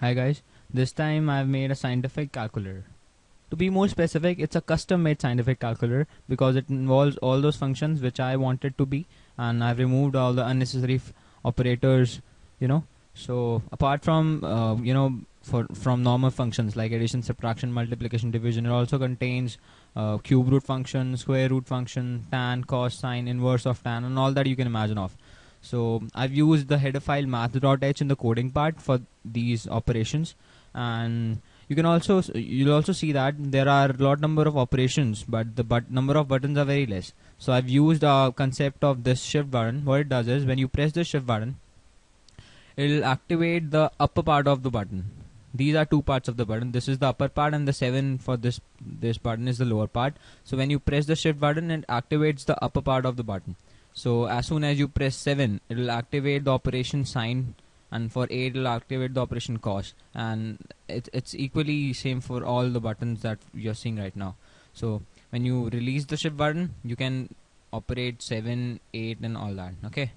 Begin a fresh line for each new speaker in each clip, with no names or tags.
Hi guys, this time I've made a scientific calculator. To be more specific, it's a custom made scientific calculator because it involves all those functions which I wanted to be, and I've removed all the unnecessary operators, you know. So apart from from normal functions like addition, subtraction, multiplication, division, it also contains cube root function, square root function, tan, cos, sine, inverse of tan, and all that you can imagine of. So I've used the header file math.h in the coding part for these operations, and you'll also see that there are a lot number of operations, but the number of buttons are very less. So I've used a concept of this shift button. What it does is when you press the shift button, it'll activate the upper part of the button. These are two parts of the button. This is the upper part, and the 7 for this button is the lower part. So when you press the shift button, it activates the upper part of the button. So as soon as you press 7, it will activate the operation sine, and for 8 it will activate the operation cos, and it's equally same for all the buttons that you're seeing right now. So when you release the shift button, you can operate 7, 8 and all that. Okay,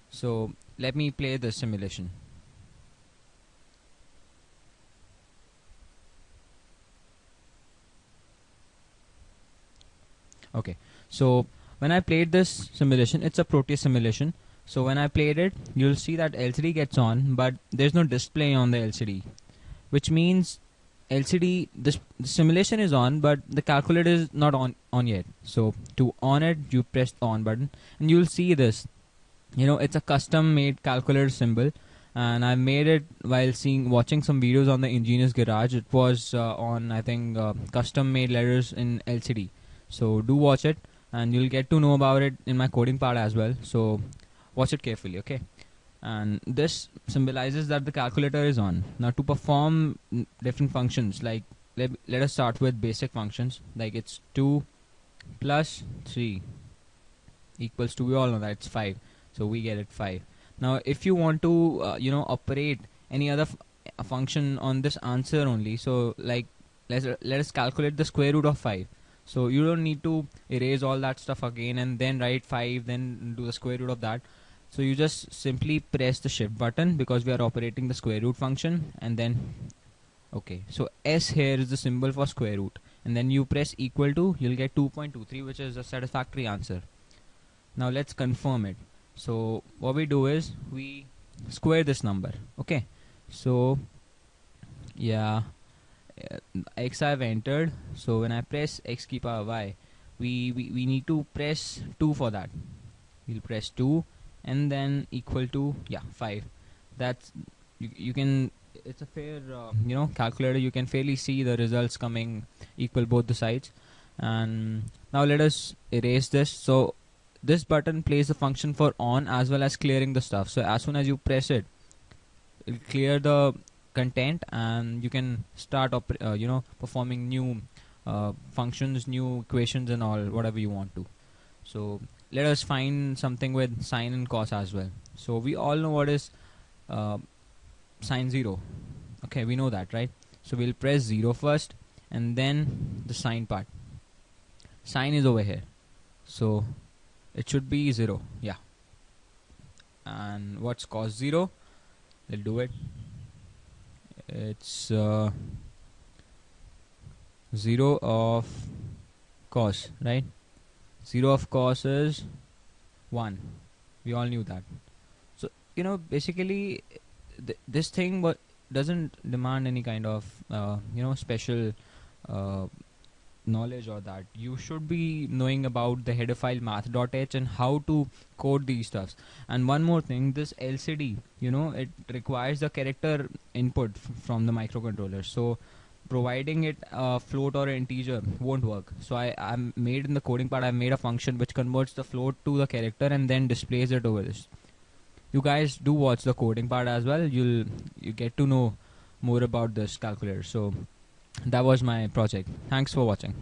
so let me play the simulation. Okay, so when I played this simulation, it's a Proteus simulation. So when I played it, you'll see that LCD gets on, but there's no display on the LCD, which means the simulation is on, but the calculator is not on yet. So to on it, you press the on button, and you'll see this. It's a custom made calculator symbol, and I made it while watching some videos on the Engineer's Garage. It was on, I think, custom made letters in LCD. So do watch it, and you'll get to know about it in my coding part as well. So watch it carefully, okay? And this symbolizes that the calculator is on. Now to perform different functions, like let us start with basic functions, like it's 2 plus 3 equals to, we all know that it's 5. So we get it 5. Now if you want to operate any other function on this answer only, so like let us calculate the square root of 5. So you don't need to erase all that stuff again and then write 5, then do the square root of that. So you just simply press the shift button because we are operating the square root function, and then okay, so S here is the symbol for square root, and then you press equal to, you'll get 2.23, which is a satisfactory answer. Now let's confirm it. So what we do is we square this number. Okay, so yeah, x I've entered. So when I press x ki power y, we need to press 2 for that. We'll press 2 and then equal to 5. That's you can, it's a fair calculator. You can fairly see the results coming equal both the sides. And now let us erase this. So this button plays the function for on as well as clearing the stuff. So as soon as you press it, it'll clear the content, and you can start performing new functions, new equations and all, whatever you want to. So let us find something with sine and cos as well. So we all know what is sine 0. Okay, we know that, right? So we'll press 0 first, and then the sine part. Sine is over here, so it should be 0. Yeah. And what's cos 0? We'll do it. It's 0 of cos, right? 0 of cos is 1. We all knew that. So basically this thing doesn't demand any kind of special knowledge, or that you should be knowing about the header file math.h and how to code these stuffs. And one more thing, this LCD, it requires the character input from the microcontroller. So providing it a float or an integer won't work. So I made in the coding part, I made a function which converts the float to the character and then displays it over this. You guys do watch the coding part as well. You get to know more about this calculator. So that was my project. Thanks for watching.